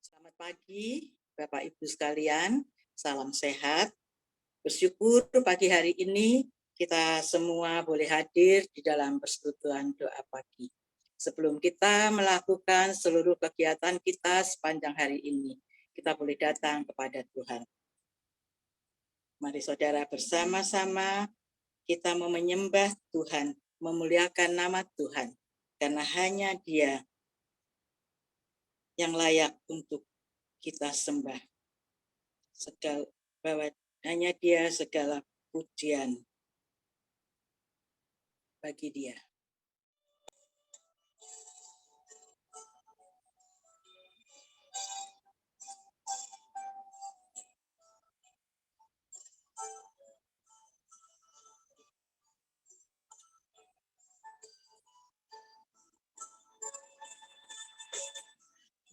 Selamat pagi, Bapak Ibu sekalian. Salam sehat. Bersyukur pagi hari ini kita semua boleh hadir di dalam persekutuan doa pagi. Sebelum kita melakukan seluruh kegiatan kita sepanjang hari ini, kita boleh datang kepada Tuhan. Mari saudara bersama-sama kita menyembah Tuhan, memuliakan nama Tuhan, karena hanya Dia yang layak untuk kita sembah. Bahwa hanya Dia segala pujian bagi Dia.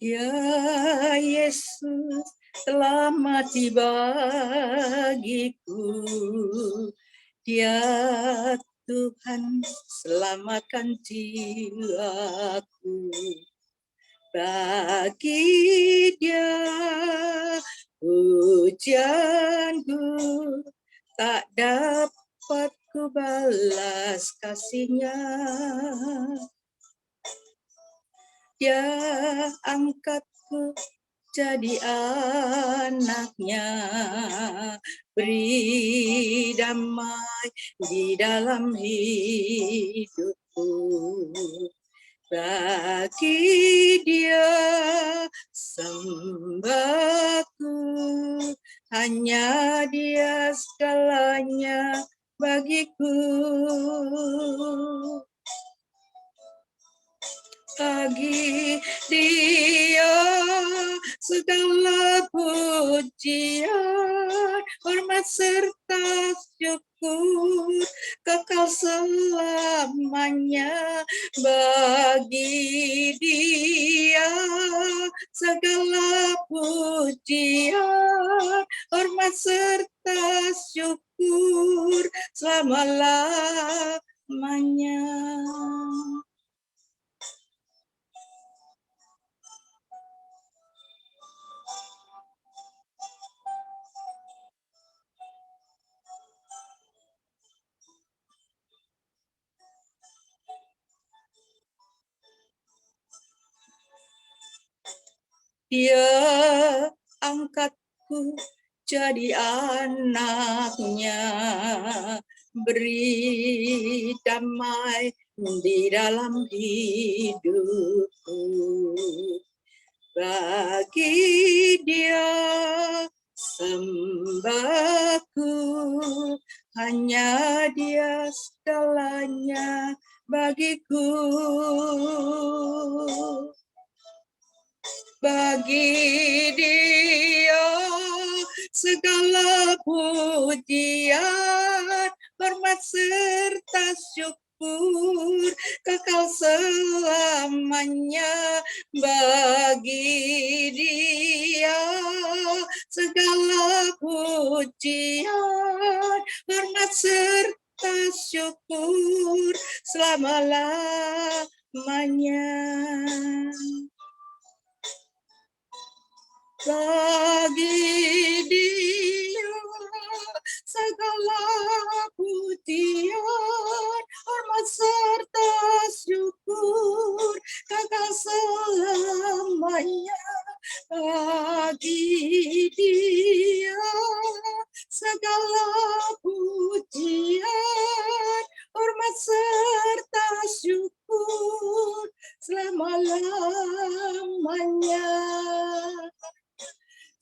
Ya Yesus telah mati bagiku. Dia Tuhan selamatkan jiwaku. Bagi Dia pujianku tak dapat ku balas kasihnya. Dia angkatku jadi anaknya, beri damai di dalam hidupku. Bagi Dia sembahku, hanya Dia segalanya bagiku. Bagi Dia segala pujian, hormat serta syukur kekal selamanya. Bagi Dia segala pujian, hormat serta syukur selama-lamanya. Dia angkatku jadi anaknya, beri damai di dalam hidupku. Bagi Dia sembahku, hanya Dia segalanya bagiku. Bagi Dia segala pujian, hormat serta syukur kekal selamanya. Bagi Dia segala pujian, hormat serta syukur selama-lamanya. Bagi Dia segala pujian, hormat serta syukur kekal selamanya. Bagi Dia segala pujian, hormat serta syukur selama-lamanya.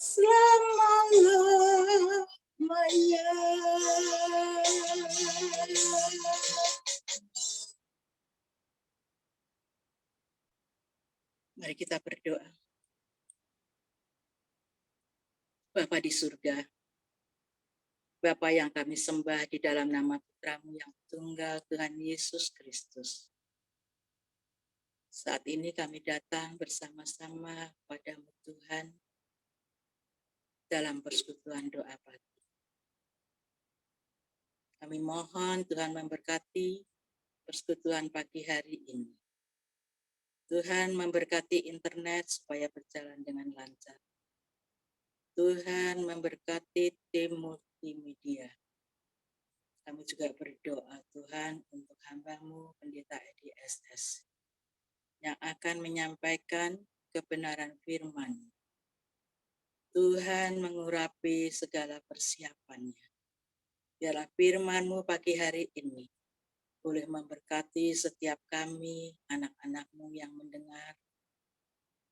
Selama-lamanya. Mari kita berdoa. Bapa di surga, Bapa yang kami sembah di dalam nama Putra-Mu yang tunggal, Tuhan Yesus Kristus. Saat ini kami datang bersama-sama padamu Tuhan dalam persekutuan doa pagi. Kami mohon Tuhan memberkati persekutuan pagi hari ini. Tuhan memberkati internet supaya berjalan dengan lancar. Tuhan memberkati tim multimedia. Kami juga berdoa Tuhan untuk hamba-Mu Pendeta Edi SS yang akan menyampaikan kebenaran firman. Tuhan mengurapi segala persiapannya. Biarlah firman-Mu pagi hari ini boleh memberkati setiap kami, anak-anak-Mu yang mendengar,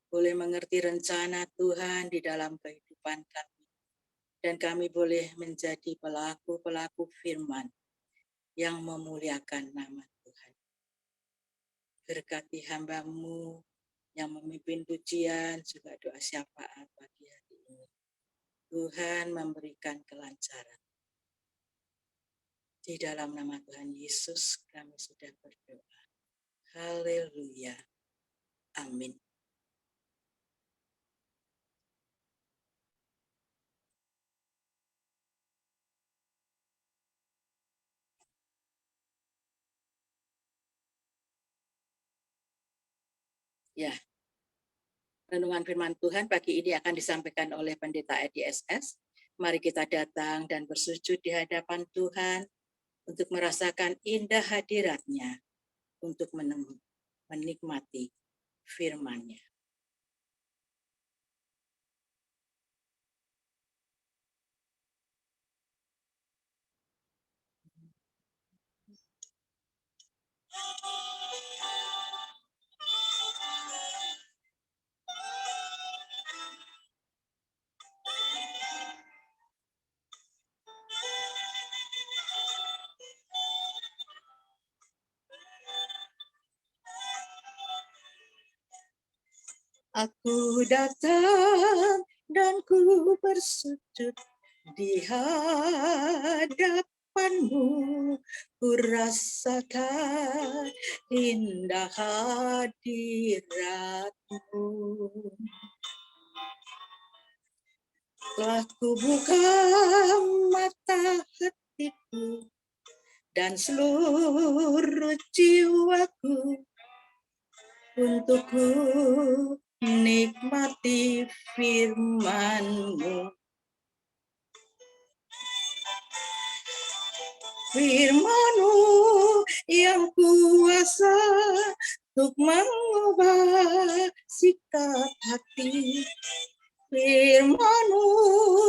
boleh mengerti rencana Tuhan di dalam kehidupan kami, dan kami boleh menjadi pelaku-pelaku firman yang memuliakan nama Tuhan. Berkati hamba-Mu yang memimpin pujian, juga doa syafaat pagi hari ini. Tuhan memberikan kelancaran. Di dalam nama Tuhan Yesus kami sudah berdoa. Haleluya. Amin. Ya, renungan firman Tuhan pagi ini akan disampaikan oleh Pendeta Edi SS. Mari kita datang dan bersujud di hadapan Tuhan untuk merasakan indah hadirat-Nya, untuk menikmati firman-Nya. Aku datang dan ku bersujud di hadapan-Mu, ku rasakan indah hadirat-Mu. Telah ku buka mata hatiku dan seluruh jiwaku untuk ku nikmati firman-Mu. Firman-Mu yang kuasa untuk mengubah sikap hati. Firman-Mu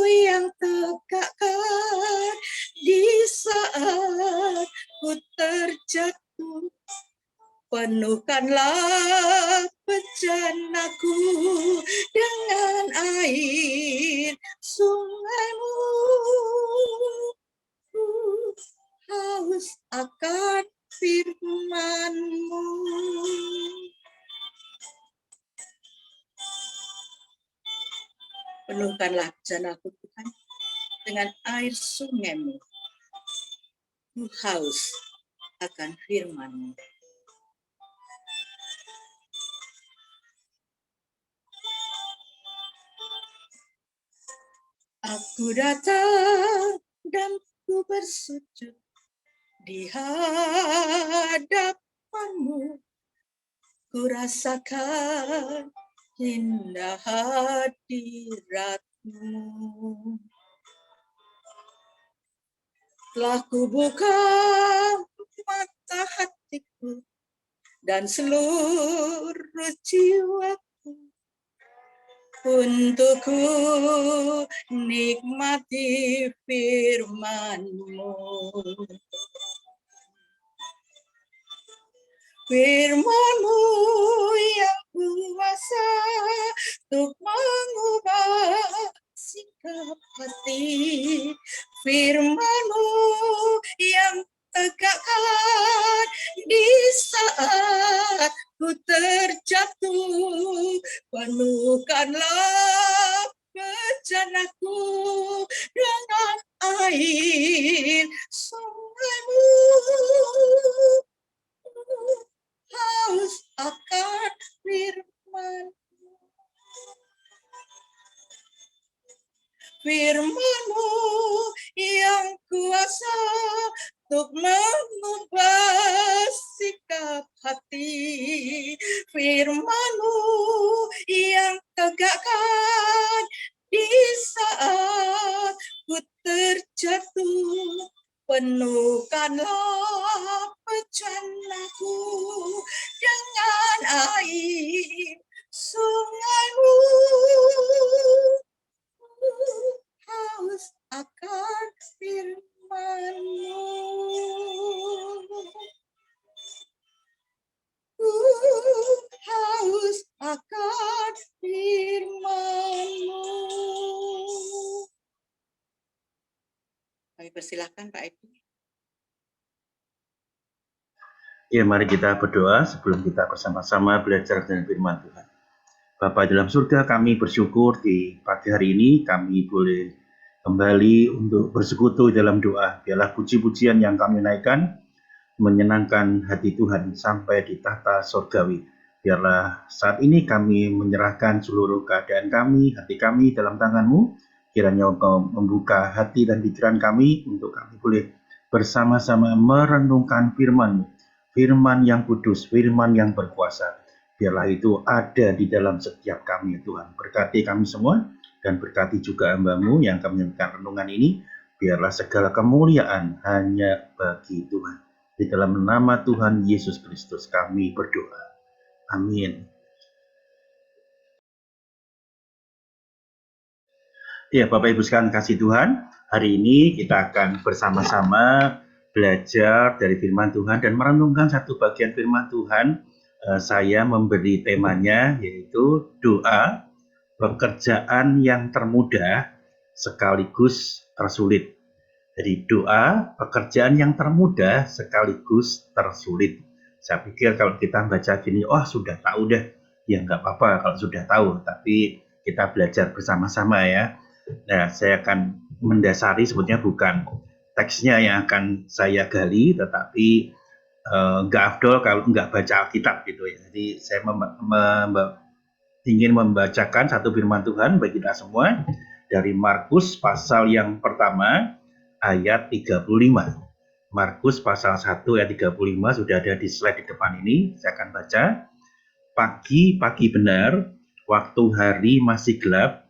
yang tegakkan di saat ku terjatuh. Penuhkanlah bejanaku dengan air sungai-Mu. Ku haus akan firman-Mu. Penuhkanlah bejanaku Tuhan dengan air sungai-Mu. Ku haus akan firman-Mu. Aku datang dan ku bersujud di hadapan-Mu. Ku rasakan indah hadirat-Mu. Telah ku buka mata hatiku dan seluruh jiwaku untuk ku nikmati firman-Mu. Firman-Mu yang kuasa untuk mengubah sikap hati. Firman-Mu yang tegakkan di saat ku terjatuh. Penuhkanlah bejanaku dengan air sungai-Mu. Haus akan firman-Mu. Firman-Mu yang kuasa untuk mengubah sikap hati. firman-Mu yang tegakkan di saat ku terjatuh. Penuhkanlah bencanaku dengan air sungai-Mu. Haus akan firman-Mu. Haus akan firman-Mu. Kami persilahkan Pak Ibu. Ya, mari kita berdoa sebelum kita bersama-sama belajar dengan firman Tuhan. Bapa dalam surga, kami bersyukur di pagi hari ini kami boleh kembali untuk bersekutu dalam doa. Biarlah puji-pujian yang kami naikkan menyenangkan hati Tuhan sampai di tahta surgawi. Biarlah saat ini kami menyerahkan seluruh keadaan kami, hati kami dalam tangan-Mu. Kiranya Engkau membuka hati dan pikiran kami untuk kami boleh bersama-sama merenungkan firman-Mu. Firman yang kudus, firman yang berkuasa. Biarlah itu ada di dalam setiap kami, Tuhan. Berkati kami semua dan berkati juga hamba-Mu yang kami menyampaikan renungan ini. Biarlah segala kemuliaan hanya bagi Tuhan. Di dalam nama Tuhan Yesus Kristus kami berdoa. Amin. Ya, Bapak Ibu sekalian kasih Tuhan, hari ini kita akan bersama-sama belajar dari firman Tuhan dan merenungkan satu bagian firman Tuhan. Saya memberi temanya yaitu doa, pekerjaan yang termudah sekaligus tersulit. Jadi doa, pekerjaan yang termudah sekaligus tersulit. Saya pikir kalau kita baca gini, sudah tahu deh. Ya nggak apa-apa kalau sudah tahu, tapi kita belajar bersama-sama ya. Nah, saya akan mendasari sebetulnya bukan teksnya yang akan saya gali, tetapi nggak afdol kalau nggak baca Alkitab gitu ya. Jadi saya ingin membacakan satu firman Tuhan bagi kita semua dari Markus pasal yang pertama ayat 35. Markus pasal 1 ayat 35 sudah ada di slide di depan ini. Saya akan baca. Pagi-pagi benar, waktu hari masih gelap,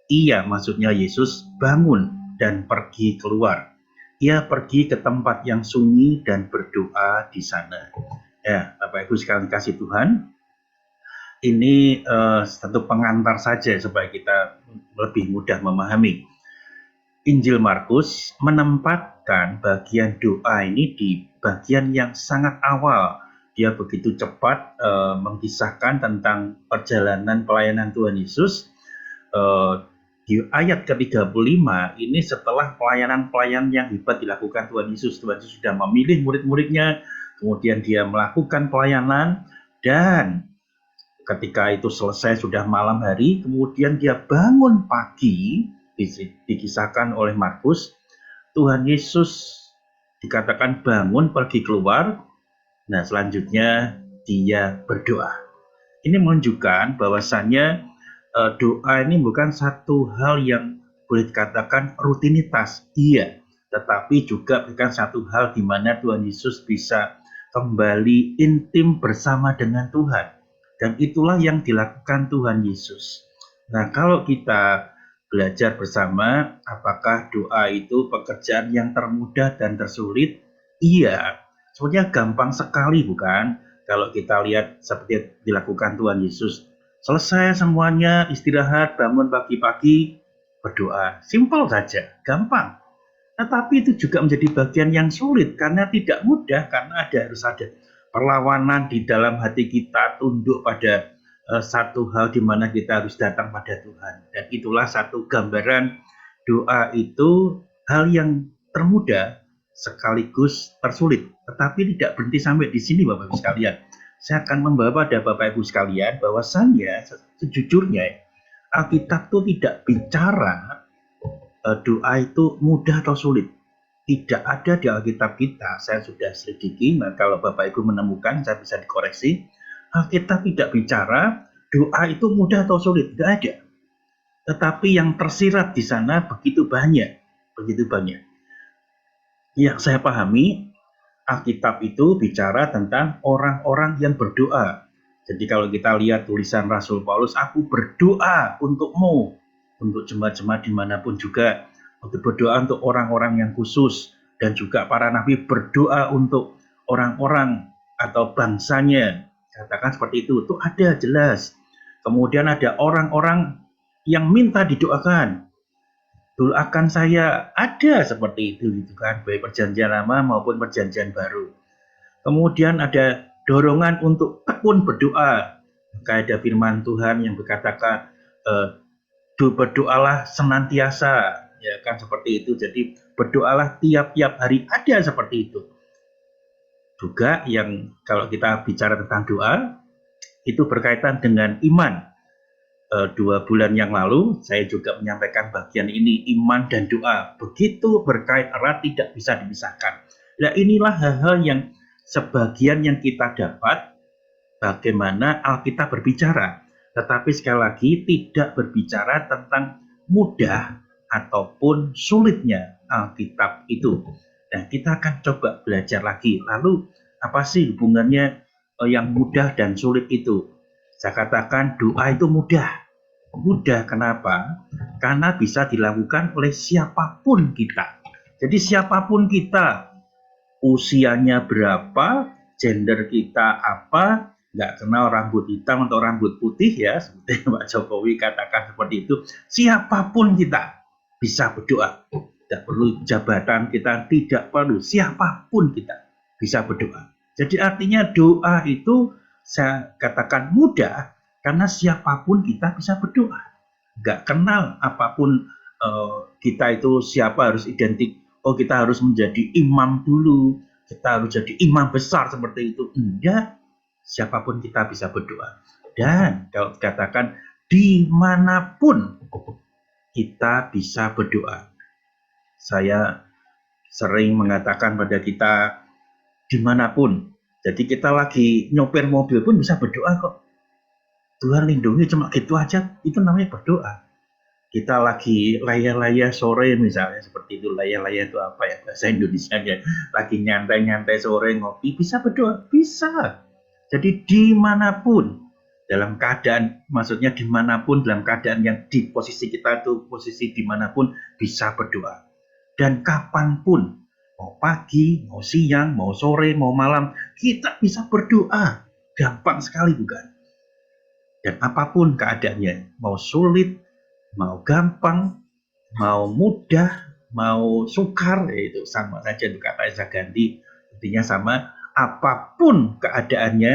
ia, maksudnya Yesus, bangun dan pergi keluar. Ia pergi ke tempat yang sunyi dan berdoa di sana. Ya, Bapak Ibu sekalian kasih Tuhan, ini satu pengantar saja supaya kita lebih mudah memahami. Injil Markus menempatkan bagian doa ini di bagian yang sangat awal. Dia begitu cepat mengisahkan tentang perjalanan pelayanan Tuhan Yesus. Di ayat ke-35 ini setelah pelayanan-pelayanan yang hebat dilakukan Tuhan Yesus. Tuhan Yesus sudah memilih murid-muridnya, kemudian dia melakukan pelayanan, dan ketika itu selesai sudah malam hari, kemudian dia bangun pagi, dikisahkan oleh Markus. Tuhan Yesus dikatakan bangun pergi keluar. Nah, selanjutnya dia berdoa. Ini menunjukkan bahwasannya doa ini bukan satu hal yang boleh dikatakan rutinitas, iya, tetapi juga bukan satu hal di mana Tuhan Yesus bisa kembali intim bersama dengan Tuhan. Dan itulah yang dilakukan Tuhan Yesus. Nah, kalau kita belajar bersama, apakah doa itu pekerjaan yang termudah dan tersulit? Iya, sebenarnya gampang sekali bukan? Kalau kita lihat seperti dilakukan Tuhan Yesus. Selesai semuanya, istirahat, bangun pagi-pagi, berdoa. Simpel saja, gampang. Tetapi itu juga menjadi bagian yang sulit karena tidak mudah, karena harus ada perlawanan di dalam hati kita, tunduk pada satu hal di mana kita harus datang pada Tuhan. Dan itulah satu gambaran doa itu hal yang termudah sekaligus tersulit. Tetapi tidak berhenti sampai di sini Bapak Ibu sekalian. Saya akan membawa pada Bapak Ibu sekalian bahwasannya sejujurnya Alkitab itu tidak bicara doa itu mudah atau sulit. Tidak ada di Alkitab kita. Saya sudah selidiki, kalau Bapak Ibu menemukan saya bisa dikoreksi. Alkitab tidak bicara doa itu mudah atau sulit, tidak ada. Tetapi yang tersirat di sana begitu banyak. Yang saya pahami, Alkitab itu bicara tentang orang-orang yang berdoa. Jadi kalau kita lihat tulisan Rasul Paulus, aku berdoa untukmu, untuk jemaat-jemaat dimanapun juga, untuk berdoa untuk orang-orang yang khusus, dan juga para nabi berdoa untuk orang-orang atau bangsanya. Katakan seperti itu ada jelas. Kemudian ada orang-orang yang minta didoakan. Doakan saya, ada seperti itu gitu kan, baik perjanjian lama maupun perjanjian baru. Kemudian ada dorongan untuk tekun berdoa. Maka ada firman Tuhan yang berkatakan berdoalah senantiasa, ya kan, seperti itu. Jadi berdoalah tiap-tiap hari, ada seperti itu. Juga yang kalau kita bicara tentang doa, itu berkaitan dengan iman. 2 bulan yang lalu saya juga menyampaikan bagian ini, iman dan doa begitu berkait erat, tidak bisa dipisahkan. Nah, inilah hal-hal yang sebagian yang kita dapat bagaimana Alkitab berbicara, tetapi sekali lagi tidak berbicara tentang mudah ataupun sulitnya Alkitab itu. Nah, kita akan coba belajar lagi, lalu apa sih hubungannya yang mudah dan sulit itu? Saya katakan doa itu mudah. Mudah kenapa? Karena bisa dilakukan oleh siapapun kita. Jadi siapapun kita, usianya berapa, gender kita apa, nggak kenal rambut hitam atau rambut putih ya, seperti Pak Jokowi katakan seperti itu. Siapapun kita bisa berdoa. Tidak perlu jabatan kita, tidak perlu, siapapun kita bisa berdoa. Jadi artinya doa itu saya katakan mudah karena siapapun kita bisa berdoa. Nggak kenal apapun kita itu siapa, harus identik, oh kita harus menjadi imam dulu, kita harus jadi imam besar seperti itu. Enggak, siapapun kita bisa berdoa. Dan kalau dikatakan dimanapun kita bisa berdoa. Saya sering mengatakan pada kita dimanapun. Jadi kita lagi nyopir mobil pun bisa berdoa kok. Tuhan lindungi, cuma gitu aja, itu namanya berdoa. Kita lagi laya-laya sore misalnya, seperti itu. Laya-laya itu apa ya bahasa Indonesianya? Lagi nyantai-nyantai sore ngopi, bisa berdoa? Bisa. Jadi dimanapun, dalam keadaan, maksudnya dimanapun, dalam keadaan yang di posisi kita itu, posisi dimanapun bisa berdoa. Dan kapanpun, mau pagi, mau siang, mau sore, mau malam, kita bisa berdoa. Gampang sekali bukan? Dan apapun keadaannya, mau sulit, mau gampang, mau mudah, mau sukar, itu sama saja. Itu kata saya ganti, intinya sama. Apapun keadaannya,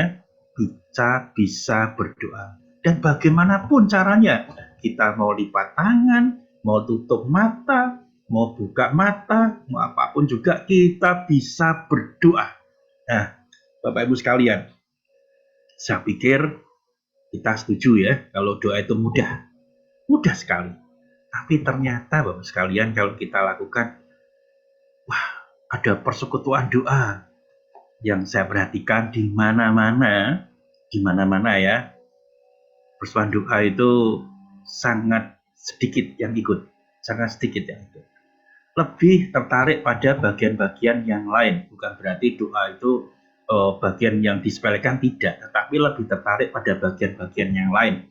kita bisa berdoa. Dan bagaimanapun caranya, kita mau lipat tangan, mau tutup mata, mau buka mata, mau apapun juga kita bisa berdoa. Nah, Bapak Ibu sekalian, saya pikir kita setuju ya kalau doa itu mudah. Mudah sekali. Tapi ternyata Bapak sekalian kalau kita lakukan, wah, ada persekutuan doa yang saya perhatikan di mana-mana ya. Persekutuan doa itu sangat sedikit yang ikut. Sangat sedikit yang ikut. Lebih tertarik pada bagian-bagian yang lain. Bukan berarti doa itu bagian yang disepelekan, tidak, tetapi lebih tertarik pada bagian-bagian yang lain.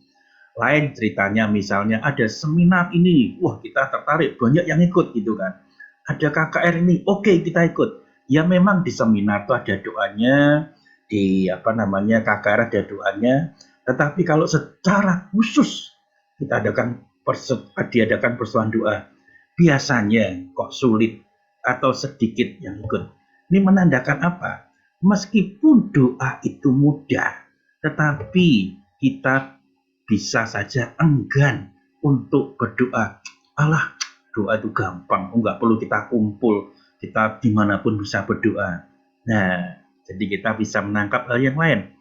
Lain ceritanya misalnya ada seminar ini, wah kita tertarik, banyak yang ikut gitu kan. Ada KKR ini, oke, kita ikut. Ya memang di seminar itu ada doanya, di KKR ada doanya, tetapi kalau secara khusus kita diadakan persoalan doa, biasanya kok sulit atau sedikit yang ikut. Ini menandakan apa? Meskipun doa itu mudah, tetapi kita bisa saja enggan untuk berdoa. Alah, doa itu gampang, enggak perlu kita kumpul, kita dimanapun bisa berdoa. Nah, jadi kita bisa menangkap hal yang lain.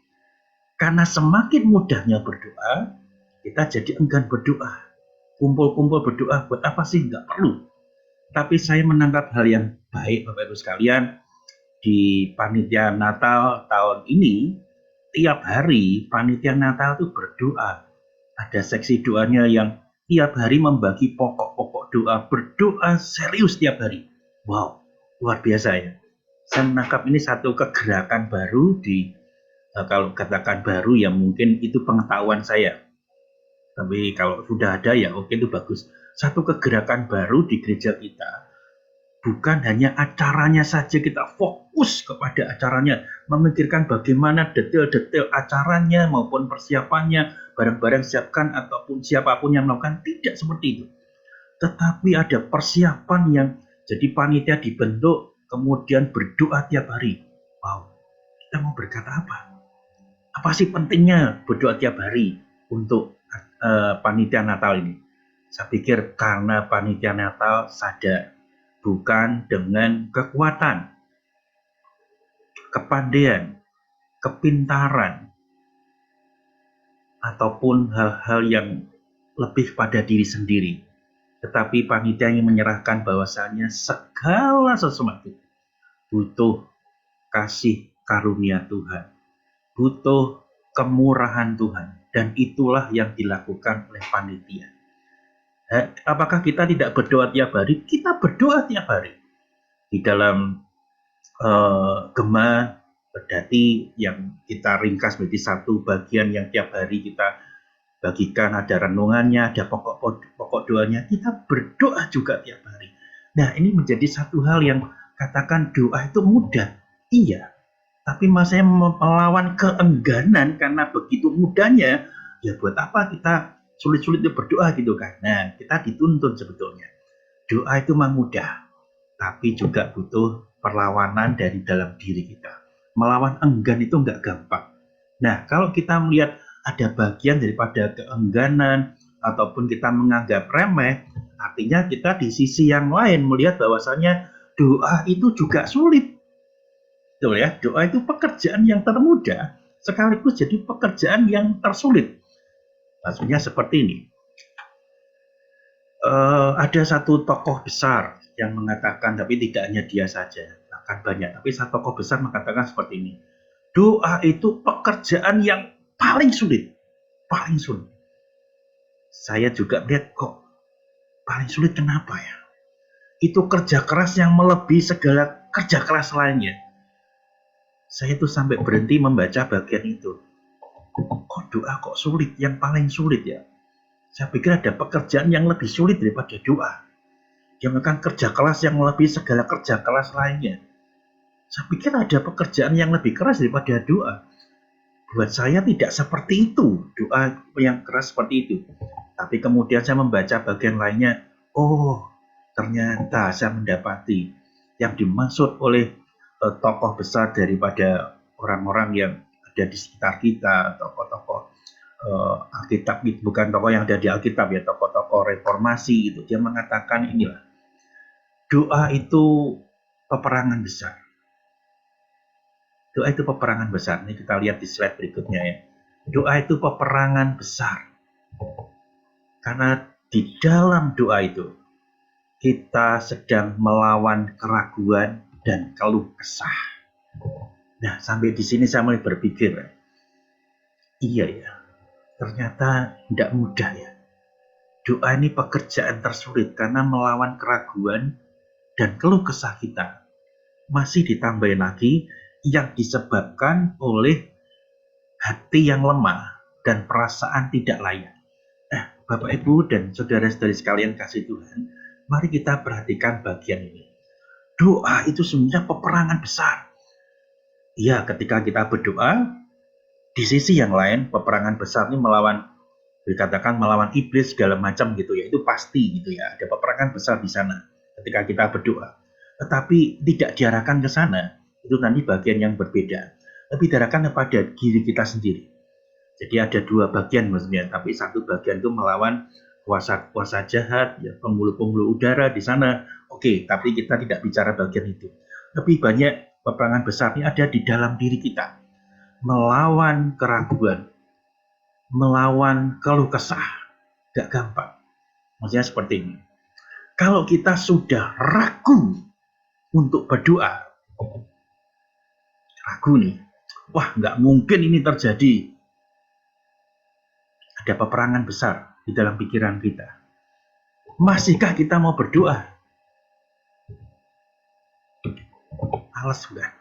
Karena semakin mudahnya berdoa, kita jadi enggan berdoa. Kumpul-kumpul berdoa, buat apa sih? Enggak perlu. Tapi saya menangkap hal yang baik, Bapak Ibu sekalian. Di panitia Natal tahun ini, tiap hari panitia Natal itu berdoa. Ada seksi doanya yang tiap hari membagi pokok-pokok doa, berdoa serius tiap hari. Wow, luar biasa ya. Saya menangkap ini satu kegerakan baru kalau katakan baru ya mungkin itu pengetahuan saya. Tapi kalau sudah ada ya oke, itu bagus. Satu kegerakan baru di gereja kita. Bukan hanya acaranya saja kita fokus kepada acaranya, memikirkan bagaimana detail-detail acaranya maupun persiapannya, barang-barang siapkan ataupun siapapun yang melakukan, tidak seperti itu. Tetapi ada persiapan yang jadi panitia dibentuk, kemudian berdoa tiap hari. Wow, kita mau berkata apa? Apa sih pentingnya berdoa tiap hari untuk panitia Natal ini? Saya pikir karena panitia Natal sadar, bukan dengan kekuatan, kepandaian, kepintaran, ataupun hal-hal yang lebih pada diri sendiri. Tetapi panitia yang menyerahkan bahwasanya segala sesuatu butuh kasih karunia Tuhan, butuh kemurahan Tuhan, dan itulah yang dilakukan oleh panitia. Apakah kita tidak berdoa tiap hari? Kita berdoa tiap hari. Di dalam Gema Berdati yang kita ringkas menjadi satu bagian yang tiap hari kita bagikan, ada renungannya, ada pokok doanya, kita berdoa juga tiap hari. Nah, ini menjadi satu hal yang katakan doa itu mudah. Iya, tapi masanya melawan keengganan karena begitu mudahnya, ya buat apa kita sulit-sulit berdoa gitu kan. Nah, kita dituntun sebetulnya. Doa itu memang mudah, tapi juga butuh perlawanan dari dalam diri kita. Melawan enggan itu nggak gampang. Nah, kalau kita melihat ada bagian daripada keengganan ataupun kita menganggap remeh, artinya kita di sisi yang lain melihat bahwasanya doa itu juga sulit. Betul ya, doa itu pekerjaan yang termudah sekaligus jadi pekerjaan yang tersulit. Maksudnya seperti ini. Ada satu tokoh besar yang mengatakan, tapi tidak hanya dia saja, akan banyak, tapi satu tokoh besar mengatakan seperti ini. Doa itu pekerjaan yang paling sulit. Paling sulit. Saya juga melihat kok paling sulit, kenapa ya? Itu kerja keras yang melebihi segala kerja keras lainnya. Saya tuh sampai berhenti membaca bagian itu. Kok doa kok sulit, yang paling sulit ya? Saya pikir ada pekerjaan yang lebih sulit daripada doa. Yang akan kerja keras yang melebihi segala kerja keras lainnya. Saya pikir ada pekerjaan yang lebih keras daripada doa. Buat saya tidak seperti itu, doa yang keras seperti itu. Tapi kemudian saya membaca bagian lainnya, oh ternyata saya mendapati yang dimaksud oleh tokoh besar daripada orang-orang yang ada di sekitar kita, tokoh-tokoh Alkitab, bukan tokoh yang ada di Alkitab ya, tokoh-tokoh reformasi itu. Dia mengatakan inilah, doa itu peperangan besar. Doa itu peperangan besar. Ini kita lihat di slide berikutnya ya. Doa itu peperangan besar. Karena di dalam doa itu kita sedang melawan keraguan dan keluh kesah. Nah, sampai di sini saya mulai berpikir, iya ya, ternyata tidak mudah ya. Doa ini pekerjaan tersulit karena melawan keraguan dan keluh kesah kita. Masih ditambahin lagi yang disebabkan oleh hati yang lemah dan perasaan tidak layak. Bapak, Ibu, dan saudara-saudari sekalian kasih Tuhan, mari kita perhatikan bagian ini. Doa itu sebenarnya peperangan besar. Ya, ketika kita berdoa, di sisi yang lain, peperangan besar ini dikatakan melawan iblis segala macam gitu ya. Itu pasti gitu ya, ada peperangan besar di sana ketika kita berdoa. Tetapi tidak diarahkan ke sana, itu nanti bagian yang berbeda. Tapi diarahkan kepada diri kita sendiri. Jadi ada dua bagian maksudnya, tapi satu bagian itu melawan kuasa-kuasa jahat, ya, penghulu-penghulu udara di sana. Oke, tapi kita tidak bicara bagian itu. Lebih banyak peperangan besar ini ada di dalam diri kita. Melawan keraguan, melawan keluh kesah. Gak gampang. Maksudnya seperti ini. Kalau kita sudah ragu untuk berdoa, ragu nih, wah gak mungkin ini terjadi. Ada peperangan besar di dalam pikiran kita. Masihkah kita mau berdoa? Males bukan?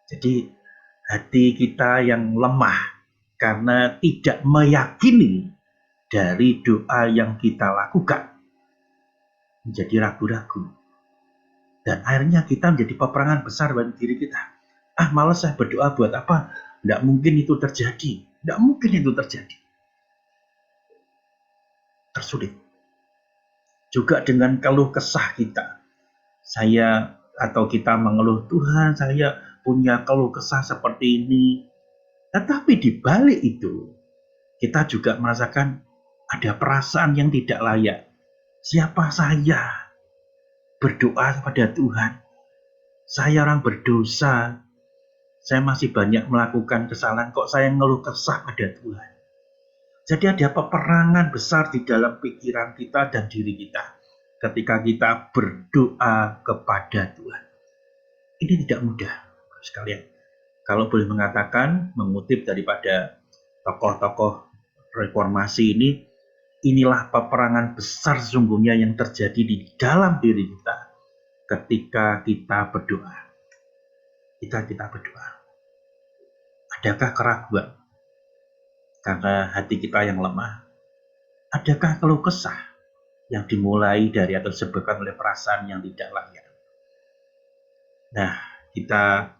Jadi hati kita yang lemah karena tidak meyakini dari doa yang kita lakukan menjadi ragu-ragu. Dan akhirnya kita menjadi peperangan besar bagi diri kita. Males saya berdoa buat apa? Tidak mungkin itu terjadi. Tidak mungkin itu terjadi. Tersulit. Juga dengan keluh kesah kita. Saya atau kita mengeluh, Tuhan saya punya keluh kesah seperti ini. Tetapi di balik itu, kita juga merasakan ada perasaan yang tidak layak. Siapa saya berdoa kepada Tuhan? Saya orang berdosa. Saya masih banyak melakukan kesalahan. Kok saya ngeluh kesah pada Tuhan? Jadi ada peperangan besar di dalam pikiran kita dan diri kita ketika kita berdoa kepada Tuhan. Ini tidak mudah, sekalian. Kalau boleh mengatakan, mengutip daripada tokoh-tokoh reformasi ini, inilah peperangan besar sesungguhnya yang terjadi di dalam diri kita ketika kita berdoa. Kita berdoa. Adakah keraguan? Karena hati kita yang lemah. Adakah keluh kesah yang dimulai dari atau disebabkan oleh perasaan yang tidak layak? Nah, kita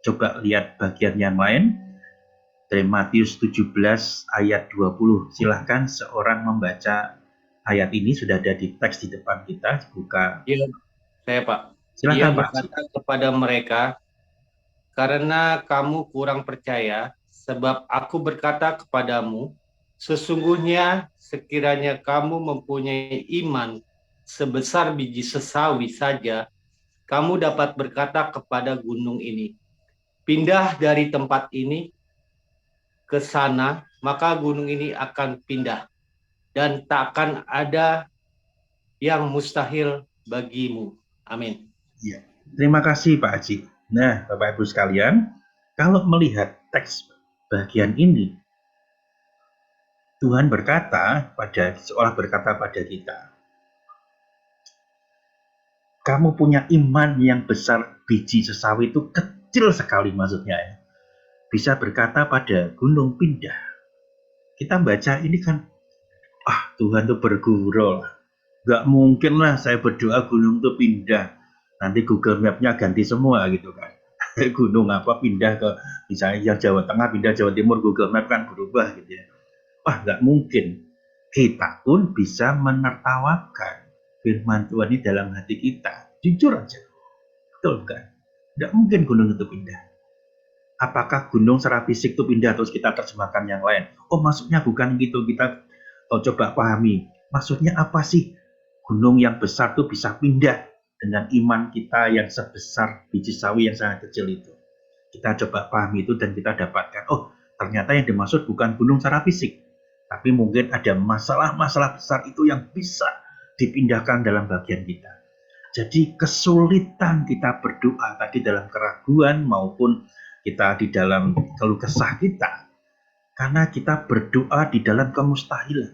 coba lihat bagian yang lain. Dari Matius 17 ayat 20. Silahkan seorang membaca ayat ini, sudah ada di teks di depan kita. Buka. Iya, saya Pak. Silakan, Ia Pak. berkata kepada mereka, karena kamu kurang percaya, sebab aku berkata kepadamu, sesungguhnya sekiranya kamu mempunyai iman sebesar biji sesawi saja, kamu dapat berkata kepada gunung ini, pindah dari tempat ini ke sana, maka gunung ini akan pindah, dan tak akan ada yang mustahil bagimu. Amin. Ya, terima kasih Pak Haji. Nah, Bapak Ibu sekalian, kalau melihat teks bagian ini, Tuhan seolah berkata pada kita, kamu punya iman yang besar, biji sesawi itu kecil sekali maksudnya ya. Bisa berkata pada gunung pindah. Kita baca ini kan, Tuhan tuh bergurau. Gak mungkin lah saya berdoa gunung tuh pindah. Nanti Google Map-nya ganti semua gitu kan. Gunung apa pindah ke misalnya yang Jawa Tengah pindah Jawa Timur, Google Map kan berubah gitu ya. Gak mungkin. Kita pun bisa menertawakan firman Tuhan ini dalam hati kita. Jujur aja. Betul kan? Gak mungkin gunung itu pindah. Apakah gunung secara fisik itu pindah terus kita terjemahkan yang lain? Maksudnya bukan gitu. Kita coba pahami. Maksudnya apa sih? Gunung yang besar itu bisa pindah dengan iman kita yang sebesar biji sawi yang sangat kecil itu. Kita coba pahami itu dan kita dapatkan, ternyata yang dimaksud bukan gunung secara fisik, tapi mungkin ada masalah-masalah besar itu yang bisa dipindahkan dalam bagian kita. Jadi kesulitan kita berdoa tadi dalam keraguan maupun kita di dalam keluh kesah kita, karena kita berdoa di dalam kemustahilan,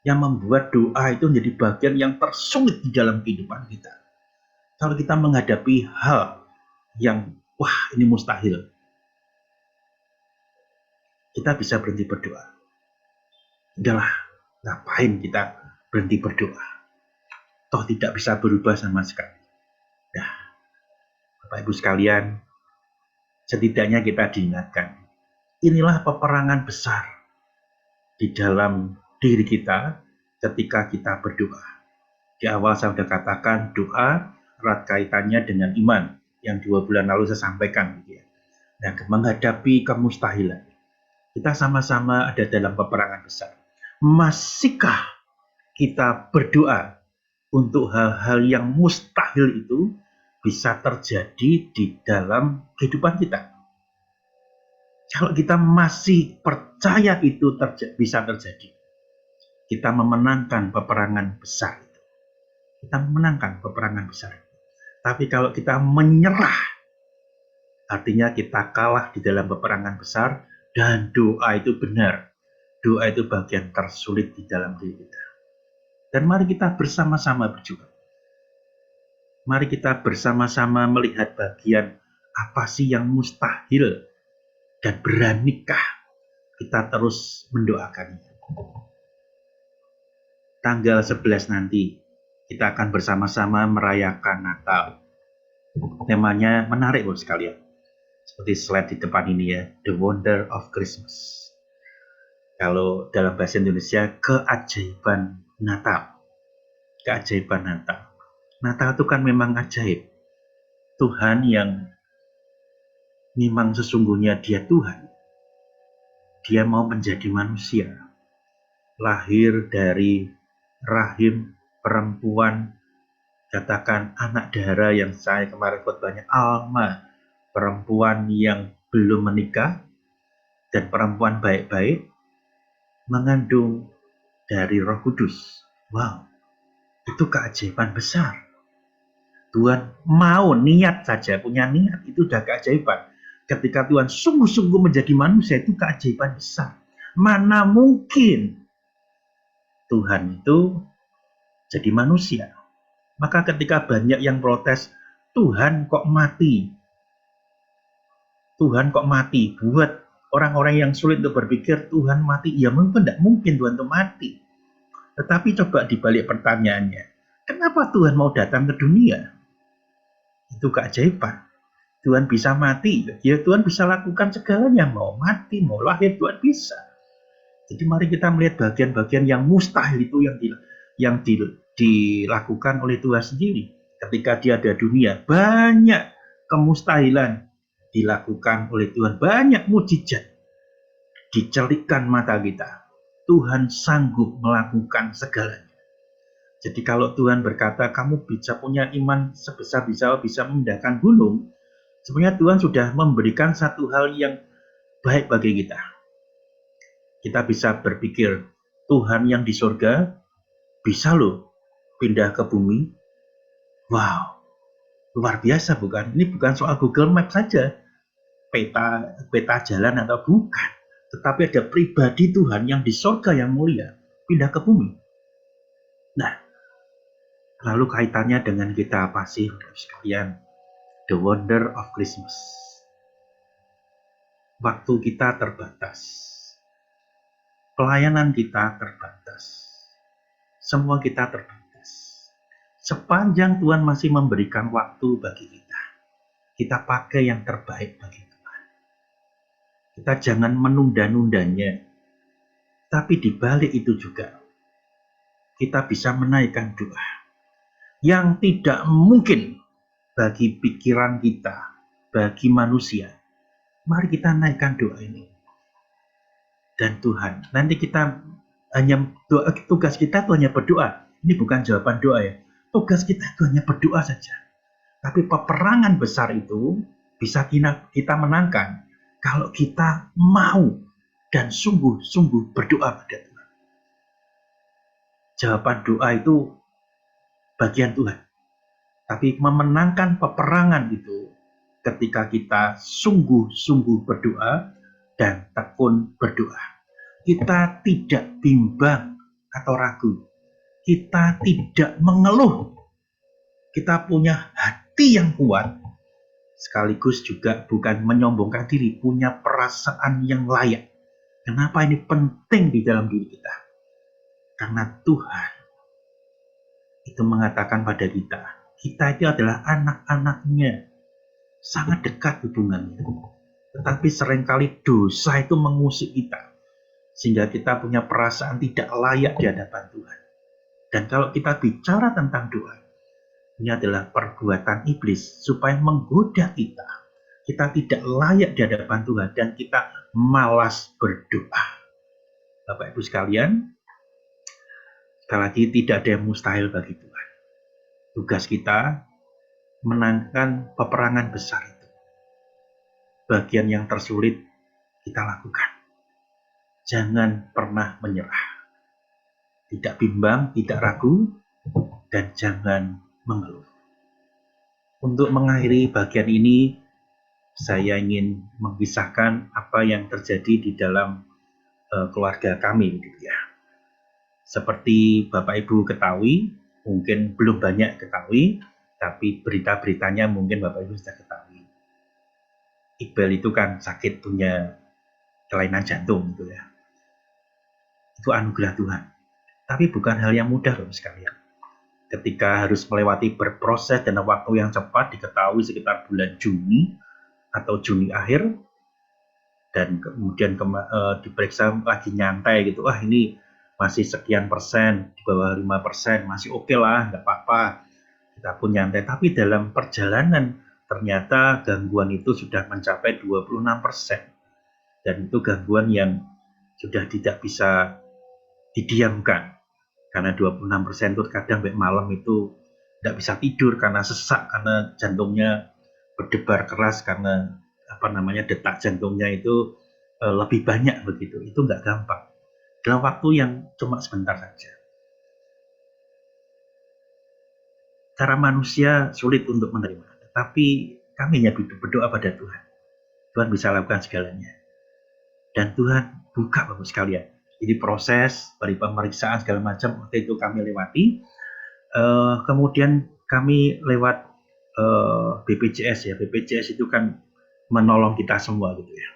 yang membuat doa itu menjadi bagian yang tersulit di dalam kehidupan kita. Kalau kita menghadapi hal yang, ini mustahil, kita bisa berhenti berdoa. Udahlah, ngapain kita berhenti berdoa? Toh tidak bisa berubah sama sekali. Nah, Bapak Ibu sekalian, setidaknya kita diingatkan, inilah peperangan besar di dalam diri kita ketika kita berdoa. Di awal saya sudah katakan doa erat kaitannya dengan iman yang 2 bulan lalu saya sampaikan. Nah, menghadapi kemustahilan, kita sama-sama ada dalam peperangan besar. Masihkah kita berdoa untuk hal-hal yang mustahil itu bisa terjadi di dalam kehidupan kita? Kalau kita masih percaya itu bisa terjadi, kita memenangkan peperangan besar itu. Kita memenangkan peperangan besar itu. Tapi kalau kita menyerah, artinya kita kalah di dalam peperangan besar, dan doa itu benar. Doa itu bagian tersulit di dalam diri kita. Dan mari kita bersama-sama berjuang. Mari kita bersama-sama melihat bagian apa sih yang mustahil dan beranikah kita terus mendoakannya. Tanggal 11 nanti kita akan bersama-sama merayakan Natal. Temanya menarik loh sekalian. Seperti slide di depan ini ya, The Wonder of Christmas. Kalau dalam bahasa Indonesia, keajaiban Natal. Keajaiban Natal. Natal itu kan memang ajaib. Tuhan yang memang sesungguhnya dia Tuhan. Dia mau menjadi manusia. Lahir dari rahim perempuan, katakan anak dara yang saya kemarin khotbahnya Alma, perempuan yang belum menikah dan perempuan baik-baik, mengandung dari Roh Kudus. Wow, itu keajaiban besar. Tuhan mau niat saja, punya niat, itu udah keajaiban. Ketika Tuhan sungguh-sungguh menjadi manusia, itu keajaiban besar. Mana mungkin Tuhan itu jadi manusia? Maka ketika banyak yang protes, Tuhan kok mati? Tuhan kok mati? Buat orang-orang yang sulit untuk berpikir Tuhan mati, ya mungkin tidak mungkin Tuhan itu mati. Tetapi coba dibalik pertanyaannya, kenapa Tuhan mau datang ke dunia? Itu keajaiban. Tuhan bisa mati, ya Tuhan bisa lakukan segalanya, mau mati, mau lahir, Tuhan bisa. Jadi mari kita melihat bagian-bagian yang mustahil itu yang dilakukan oleh Tuhan sendiri. Ketika dia ada dunia, banyak kemustahilan dilakukan oleh Tuhan, banyak mujizat dicelikkan mata kita. Tuhan sanggup melakukan segalanya. Jadi kalau Tuhan berkata kamu bisa punya iman sebesar bisa memindahkan gunung, sebenarnya Tuhan sudah memberikan satu hal yang baik bagi kita. Kita bisa berpikir Tuhan yang di surga bisa loh pindah ke bumi. Wow, luar biasa bukan? Ini bukan soal Google Maps saja, peta jalan atau bukan. Tetapi ada pribadi Tuhan yang di surga yang mulia pindah ke bumi. Nah, lalu kaitannya dengan kita apa sih, sekalian? The Wonder of Christmas. Waktu kita terbatas. Pelayanan kita terbatas. Semua kita terbatas. Sepanjang Tuhan masih memberikan waktu bagi kita pakai yang terbaik bagi Tuhan. Kita jangan menunda-nundanya. Tapi di balik itu juga, kita bisa menaikkan doa yang tidak mungkin bagi pikiran kita, bagi manusia. Mari kita naikkan doa ini. Dan Tuhan, nanti kita hanya tugas kita itu hanya berdoa. Ini bukan jawaban doa ya. Tugas kita itu hanya berdoa saja. Tapi peperangan besar itu bisa kita menangkan kalau kita mau dan sungguh-sungguh berdoa pada Tuhan. Jawaban doa itu bagian Tuhan. Tapi memenangkan peperangan itu ketika kita sungguh-sungguh berdoa dan tekun berdoa. Kita tidak bimbang atau ragu. Kita tidak mengeluh. Kita punya hati yang kuat. Sekaligus juga bukan menyombongkan diri, punya perasaan yang layak. Kenapa ini penting di dalam diri kita? Karena Tuhan itu mengatakan pada kita itu adalah anak-anaknya. Sangat dekat hubungannya. Tetapi seringkali dosa itu mengusik kita. Sehingga kita punya perasaan tidak layak di hadapan Tuhan. Dan kalau kita bicara tentang doa, ini adalah perbuatan iblis supaya menggoda kita. Kita tidak layak di hadapan Tuhan dan kita malas berdoa. Bapak Ibu sekalian, sekali lagi tidak ada yang mustahil bagi Tuhan. Tugas kita menangkan peperangan besar itu. Bagian yang tersulit kita lakukan. Jangan pernah menyerah. Tidak bimbang, tidak ragu, dan jangan mengeluh. Untuk mengakhiri bagian ini, saya ingin mengisahkan apa yang terjadi di dalam keluarga kami. Seperti Bapak Ibu ketahui, mungkin belum banyak ketahui, Tapi berita-beritanya mungkin Bapak Ibu sudah ketahui. Iqbal itu kan sakit, punya kelainan jantung gitu ya. Itu anugerah Tuhan. Tapi bukan hal yang mudah loh sekalian. Ketika harus melewati berproses dalam waktu yang cepat, diketahui sekitar bulan Juni atau Juni akhir, dan kemudian diperiksa lagi nyantai gitu, wah ini masih sekian persen, di bawah 5%, masih oke lah, nggak apa-apa, kita pun nyantai. Tapi dalam perjalanan ternyata gangguan itu sudah mencapai 26%, dan itu gangguan yang sudah tidak bisa didiamkan, karena 26% itu kadang sampai malam itu nggak bisa tidur karena sesak, karena jantungnya berdebar keras, karena detak jantungnya itu lebih banyak begitu. Itu nggak gampang dalam waktu yang cuma sebentar saja. Cara manusia sulit untuk menerima, tapi kami hanya berdoa pada Tuhan. Tuhan bisa lakukan segalanya, dan Tuhan buka Bapak sekalian. Jadi proses dari pemeriksaan segala macam waktu itu kami lewati. Kemudian kami lewat BPJS ya. BPJS itu kan menolong kita semua gitu ya.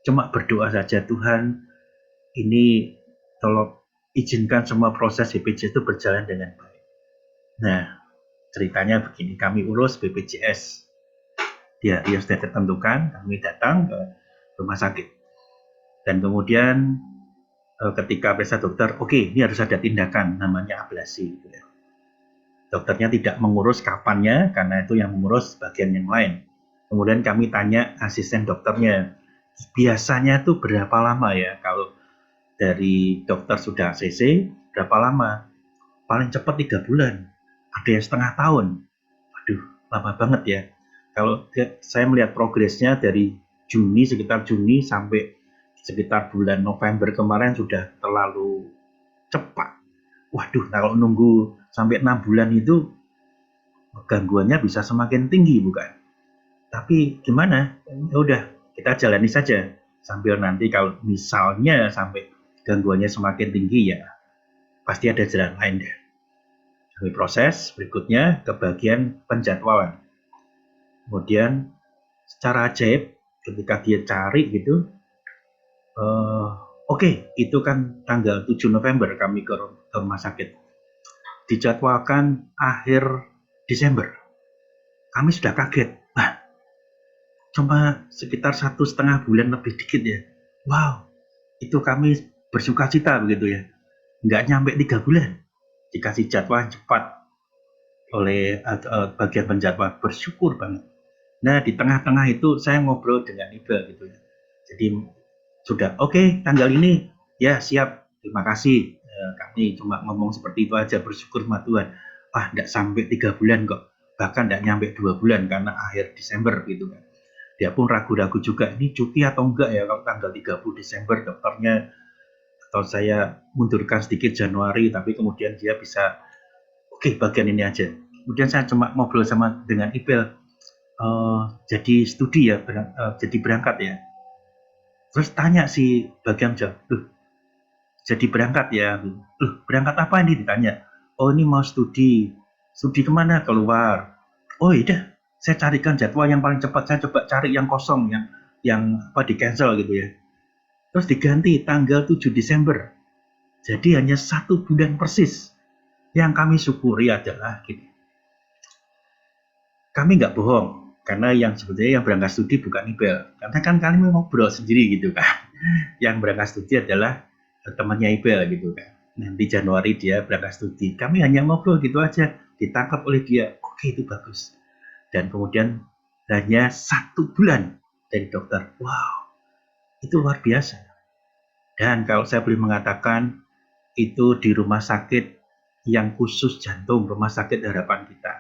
Cuma berdoa saja, Tuhan ini tolong izinkan semua proses BPJS itu berjalan dengan baik. Nah, ceritanya begini, kami urus BPJS. Dia sudah ditentukan, kami datang ke rumah sakit. Dan kemudian ketika periksa dokter, oke, ini harus ada tindakan namanya ablasi gitu ya. Dokternya tidak mengurus kapannya, karena itu yang mengurus bagian yang lain. Kemudian kami tanya asisten dokternya, biasanya itu berapa lama ya kalau dari dokter sudah ACC, berapa lama? Paling cepat 3 bulan, ada yang setengah tahun. Waduh, lama banget ya. Kalau saya melihat progresnya dari sekitar Juni sampai sekitar bulan November kemarin sudah terlalu cepat. Waduh, nah kalau nunggu sampai 6 bulan itu gangguannya bisa semakin tinggi bukan? Tapi gimana? Ya udah, kita jalani saja sambil nanti kalau misalnya sampai gangguannya semakin tinggi ya pasti ada jalan lain deh. Kami proses berikutnya ke bagian penjadwalan. Kemudian secara ajaib ketika dia cari gitu, oke, itu kan tanggal 7 November kami ke rumah sakit. Dijadwalkan akhir Desember. Kami sudah kaget. Wah, cuma sekitar 1,5 bulan lebih dikit ya. Wow, itu kami bersuka cita begitu ya. Nggak nyampe 3 bulan. Dikasih jadwal cepat oleh bagian penjadwal. Bersyukur banget. Nah, di tengah-tengah itu saya ngobrol dengan Iqbal gitu ya. Jadi sudah oke, tanggal ini ya siap, terima kasih. Kami cuma ngomong seperti itu aja, bersyukur sama Tuhan. Wah, nggak sampai 3 bulan kok, bahkan nggak nyampe 2 bulan karena akhir Desember gitu kan. Dia pun ragu-ragu juga, ini cuti atau enggak ya kalau tanggal 30 Desember dokternya, atau saya mundurkan sedikit Januari, tapi kemudian dia bisa oke, bagian ini aja. Kemudian saya cuma ngobrol dengan Iqbal, jadi studi ya, jadi berangkat ya. Terus tanya si bagian jawab, jadi berangkat ya. Berangkat apa ini ditanya? Oh, ini mau studi. Studi kemana? Keluar. Oh iya, saya carikan jadwal yang paling cepat. Saya coba cari yang kosong, yang di cancel gitu ya. Terus diganti tanggal 7 Desember. Jadi hanya 1 bulan persis. Yang kami syukuri adalah gini. Kami nggak bohong, karena yang sebetulnya yang berangkat studi bukan Iqbal. Karena kan kami ngobrol sendiri gitu kan. Yang berangkat studi adalah temannya Iqbal gitu kan. Nanti Januari dia berangkat studi. Kami hanya ngobrol gitu aja, ditangkap oleh dia. Oke, itu bagus. Dan kemudian hanya 1 bulan dari dokter. Wow, itu luar biasa. Dan kalau saya boleh mengatakan, itu di rumah sakit yang khusus jantung, Rumah Sakit Harapan Kita.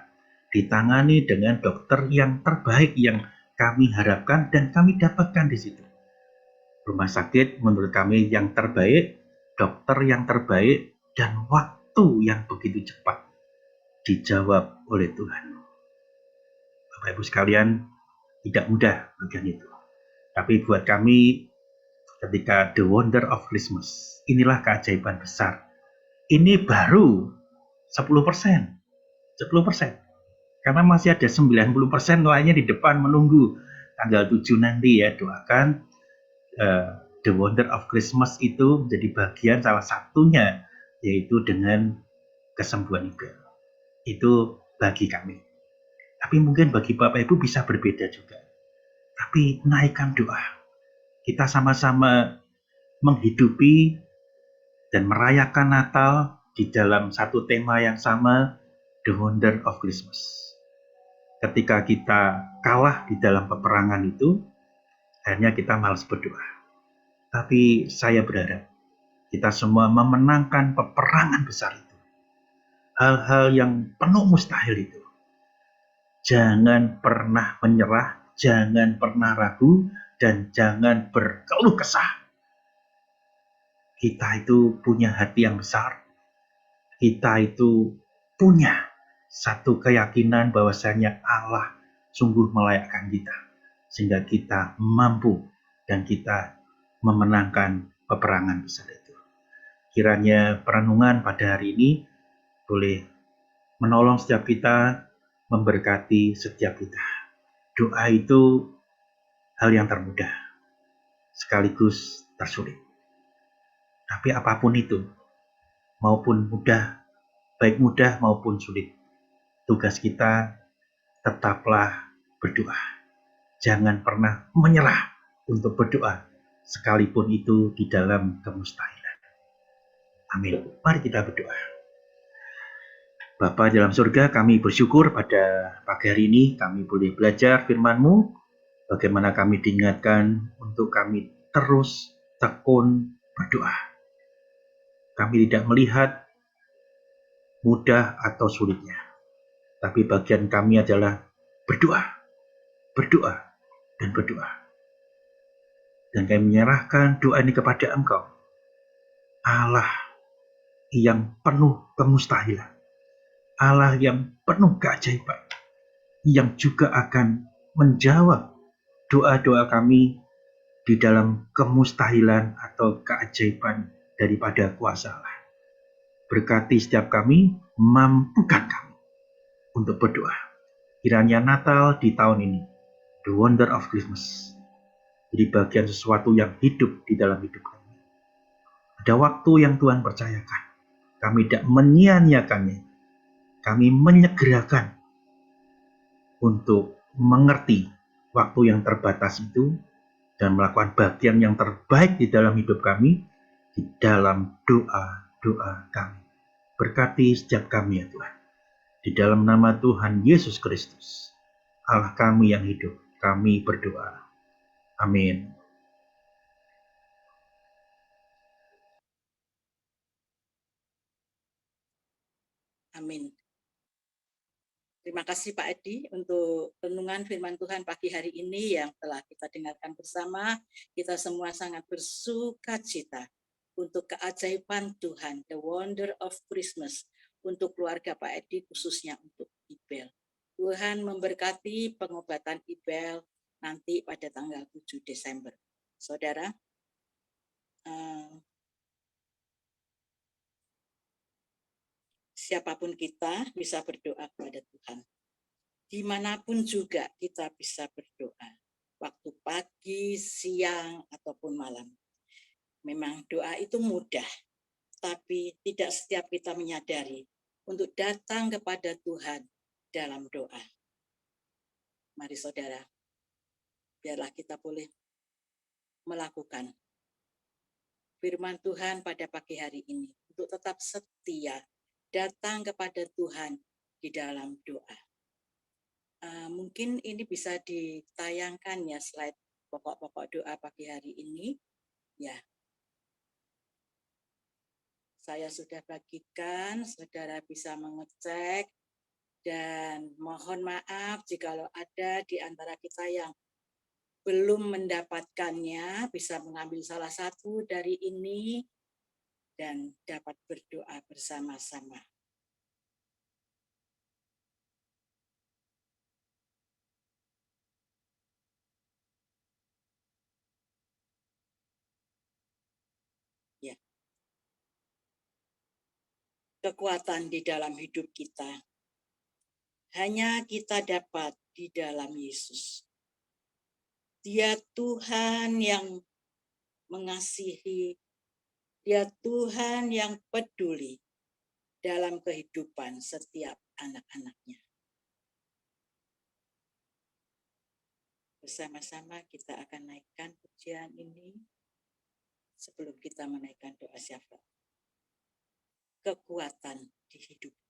Ditangani dengan dokter yang terbaik yang kami harapkan dan kami dapatkan di situ. Rumah sakit menurut kami yang terbaik, dokter yang terbaik, dan waktu yang begitu cepat dijawab oleh Tuhan. Bapak Ibu sekalian, tidak mudah bagian itu. Tapi buat kami, ketika the wonder of Christmas, inilah keajaiban besar. Ini baru 10%. Karena masih ada 90% lainnya di depan menunggu tanggal 7 nanti ya. Doakan The Wonder of Christmas itu menjadi bagian salah satunya, yaitu dengan kesembuhan Ibel. Itu bagi kami. Tapi mungkin bagi Bapak Ibu bisa berbeda juga. Tapi naikkan doa. Kita sama-sama menghidupi dan merayakan Natal di dalam satu tema yang sama, The Wonder of Christmas. Ketika kita kalah di dalam peperangan itu, akhirnya kita malas berdoa. Tapi saya berharap kita semua memenangkan peperangan besar itu. Hal-hal yang penuh mustahil itu. Jangan pernah menyerah, jangan pernah ragu, dan jangan berkeluh kesah. Kita itu punya hati yang besar. Kita itu punya satu keyakinan bahwasanya Allah sungguh melayakkan kita. Sehingga kita mampu dan kita memenangkan peperangan besar itu. Kiranya perenungan pada hari ini boleh menolong setiap kita, memberkati setiap kita. Doa itu hal yang termudah, sekaligus tersulit. Tapi apapun itu, maupun mudah, baik mudah maupun sulit, tugas kita tetaplah berdoa. Jangan pernah menyerah untuk berdoa, sekalipun itu di dalam kemustahilan. Amin. Mari kita berdoa. Bapa dalam surga, kami bersyukur pada pagi hari ini kami boleh belajar firman-Mu, bagaimana kami diingatkan untuk kami terus tekun berdoa. Kami tidak melihat mudah atau sulitnya, tapi bagian kami adalah berdoa, berdoa, dan berdoa. Dan kami menyerahkan doa ini kepada Engkau, Allah yang penuh kemustahilan, Allah yang penuh keajaiban, yang juga akan menjawab doa-doa kami di dalam kemustahilan atau keajaiban daripada kuasa Allah. Berkati setiap kami, mampukan kami untuk berdoa. Kiranya Natal di tahun ini, The Wonder of Christmas, jadi bagian sesuatu yang hidup di dalam hidup kami. Ada waktu yang Tuhan percayakan. Kami tidak menyia-nyiakannya. Kami menyegerakan untuk mengerti waktu yang terbatas itu dan melakukan bagian yang terbaik di dalam hidup kami, di dalam doa-doa kami. Berkati setiap kami ya Tuhan. Di dalam nama Tuhan Yesus Kristus, Allah kami yang hidup, kami berdoa. Amin. Amin. Terima kasih Pak Edi untuk renungan firman Tuhan pagi hari ini yang telah kita dengarkan bersama. Kita semua sangat bersuka cita untuk keajaiban Tuhan, the wonder of Christmas, untuk keluarga Pak Edi khususnya untuk Ibel. Tuhan memberkati pengobatan Ibel nanti pada tanggal 7 Desember. Saudara, siapapun kita bisa berdoa kepada Tuhan. Dimanapun juga kita bisa berdoa. Waktu pagi, siang, ataupun malam. Memang doa itu mudah, tapi tidak setiap kita menyadari untuk datang kepada Tuhan dalam doa. Mari saudara, biarlah kita boleh melakukan firman Tuhan pada pagi hari ini untuk tetap setia datang kepada Tuhan di dalam doa. Mungkin ini bisa ditayangkan ya slide pokok-pokok doa pagi hari ini. Ya, saya sudah bagikan, saudara bisa mengecek dan mohon maaf jikalau ada di antara kita yang belum mendapatkannya, bisa mengambil salah satu dari ini dan dapat berdoa bersama-sama. Ya. Kekuatan di dalam hidup kita hanya kita dapat di dalam Yesus. Dia Tuhan yang mengasihi, Dia Tuhan yang peduli dalam kehidupan setiap anak-anaknya. Bersama-sama kita akan naikkan pujian ini sebelum kita menaikkan doa syafaat. Kekuatan di hidupku.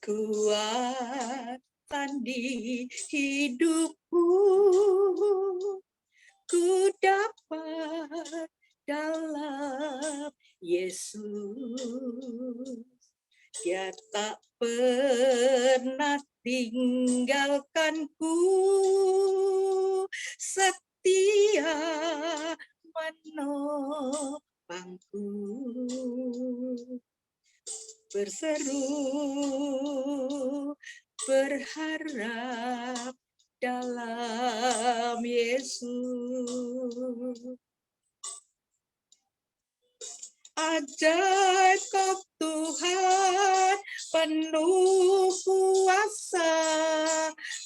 Kekuatan di hidupku ku dapat dalam Yesus. Dia tak pernah tinggalkanku, setia menopangku. Berseru, berharap dalam Yesus. Ajaib kau Tuhan, penuh kuasa,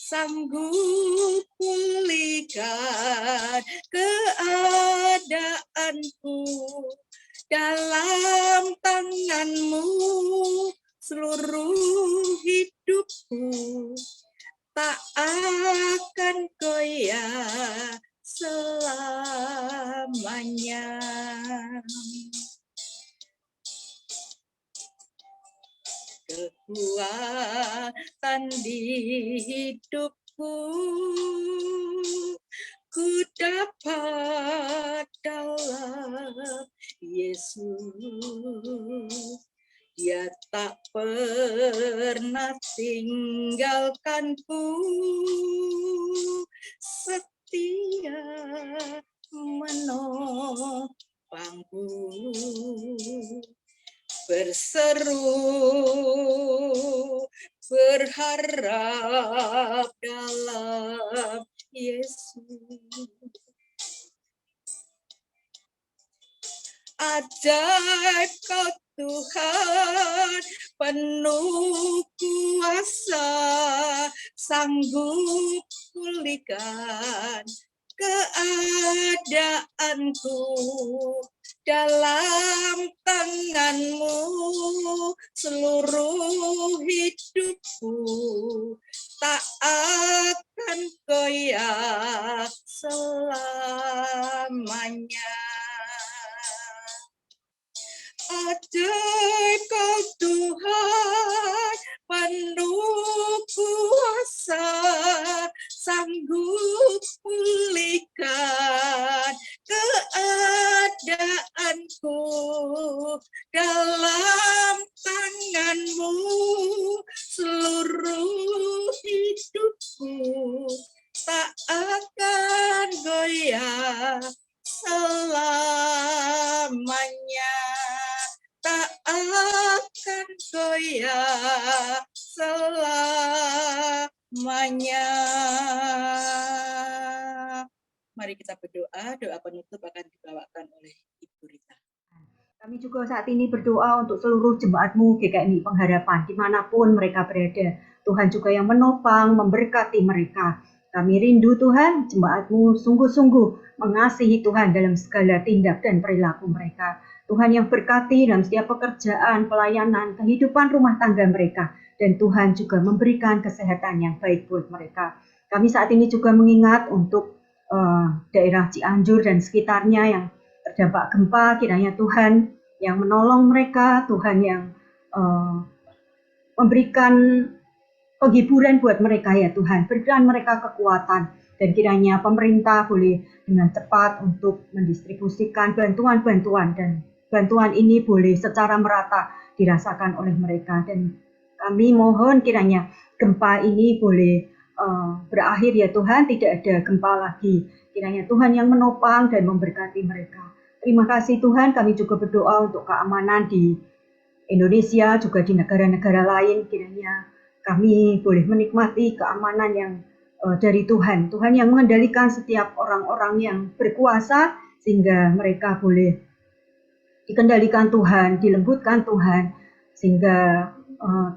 sanggup pulihkan keadaanku. Dalam tangan-Mu seluruh hidupku tak akan goyah selamanya. Kekuatan di hidupku ku dapat dalam Yesus. Dia tak pernah tinggalkanku, setia menopangku. Berseru, berharap dalam Yesus. Ajaib kau Tuhan, penuh kuasa, sanggup pulihkan keadaanku. Dalam tangan-Mu seluruh hidupku tak akan goyah selamanya. Ajaib kau Tuhan, penuh kuasa, sanggup pulihkan keadaanku. Dalam tangan-Mu seluruh hidupku tak akan goyah selamanya. Tak akan goyah selamanya. Mari kita berdoa, doa penutup akan dibawakan oleh Ibu Rita. Kami juga saat ini berdoa untuk seluruh jemaat-Mu GKMI Pengharapan, dimanapun mereka berada. Tuhan juga yang menopang, memberkati mereka. Kami rindu Tuhan, jemaat-Mu sungguh-sungguh mengasihi Tuhan dalam segala tindak dan perilaku mereka. Tuhan yang berkati dalam setiap pekerjaan, pelayanan, kehidupan rumah tangga mereka. Dan Tuhan juga memberikan kesehatan yang baik buat mereka. Kami saat ini juga mengingat untuk daerah Cianjur dan sekitarnya yang terdampak gempa, kiranya Tuhan yang menolong mereka, Tuhan yang memberikan penghiburan buat mereka ya Tuhan, berikan mereka kekuatan, dan kiranya pemerintah boleh dengan cepat untuk mendistribusikan bantuan-bantuan dan bantuan ini boleh secara merata dirasakan oleh mereka. Dan kami mohon kiranya gempa ini boleh berakhir ya Tuhan, tidak ada gempa lagi. Kiranya Tuhan yang menopang dan memberkati mereka. Terima kasih Tuhan, kami juga berdoa untuk keamanan di Indonesia, juga di negara-negara lain. Kiranya kami boleh menikmati keamanan yang dari Tuhan. Tuhan yang mengendalikan setiap orang-orang yang berkuasa, sehingga mereka boleh dikendalikan Tuhan, dilembutkan Tuhan, sehingga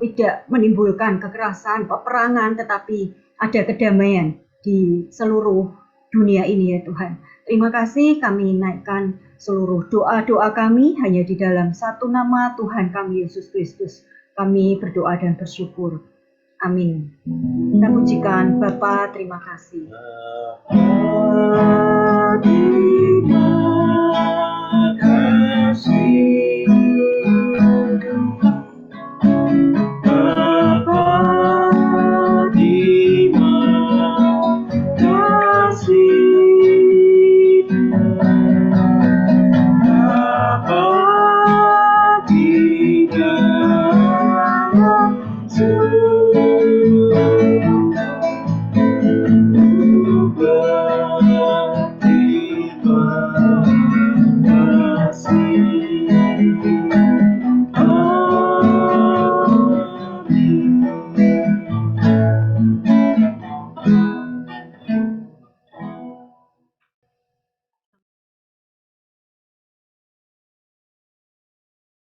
tidak menimbulkan kekerasan, peperangan, tetapi ada kedamaian di seluruh dunia ini ya Tuhan. Terima kasih, kami naikkan seluruh doa-doa kami hanya di dalam satu nama Tuhan kami Yesus Kristus. Kami berdoa dan bersyukur. Amin. Kita pujikan Bapa, terima kasih. Terima kasih. Bapa, terima kasih. Bapa, terima kasih.